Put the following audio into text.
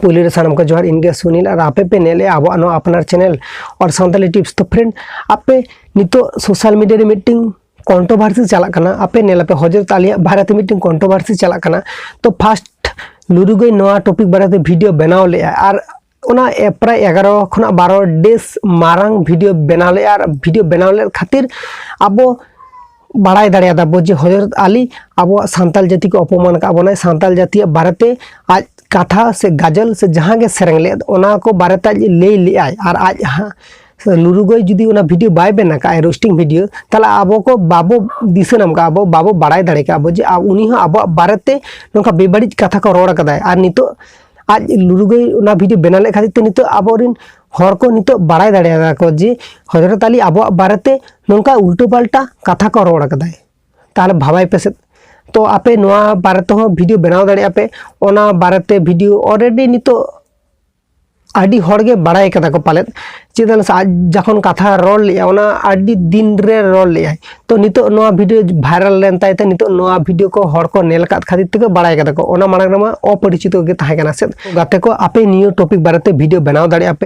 Police सानम का जोहार इनके सुनील और आपे पे नेले अब अपनार चैनल और सानताली टिप्स। तो फ्रेंड आपे नितो सोशल मीडिया रे मीटिंग कंट्रोवर्सी चलाक कना आपे नेला पे हजरत आलिया भारत मीटिंग कंट्रोवर्सी चलाक कना। तो फास्ट लुरुगई नवा टॉपिक बारे वीडियो बनाव ले और ओना प्राय 11 खुना 12 डेज मारंग वीडियो बनाव ले और वीडियो बनाव ले खातिर अब बाड़ाई दाड़ियादा बो जे हजरत आली अब सानताल जाति को अपमान का बोना सानताल जाति बारेते आज कथा से गजल से जहाँ के सेरेंग ले ओना को बारेते आज ले ले आय और आज हाँ लुरुगई जुदी ओना वीडियो बाय बना का रोस्टिंग वीडियो ताला अब को बाबो दिसनम का अब बाबो बाड़ाई दाड़े का अब जे उनी हाँ अब बारेते नोका बेबाड़ी कथा को रोड़ कदा और नितो आज लुरुगई ओना वीडियो बना ले खातिर ते नितो आबोरिन हर को नितो बाड़ाई दाड़ेया को जे हजरत आली अब बारेते नोका उल्टो पाल्टा कथा को रोड़ कदा ताले भावाई पे तो आपे नोआ बारेते हो वीडियो बनाव दाड़े आपे ओना बारेते वीडियो ऑलरेडी नितो आदि हरगे बाड़ाई कदा को पाले चेदन आज जखन कथा रोड़ लिया ओना आदि दिन रे रोड़ लिया तो नितो नोआ वीडियो भाइरल लेन ताई ते नितो नोआ वीडियो को हर को नेल कात खातिर ते बाड़ाई कदा को ओना मानग रमा अपरिचित के ताहे कना से गाते को आपे नियो टॉपिक बारेते वीडियो बनाव दाड़े आपे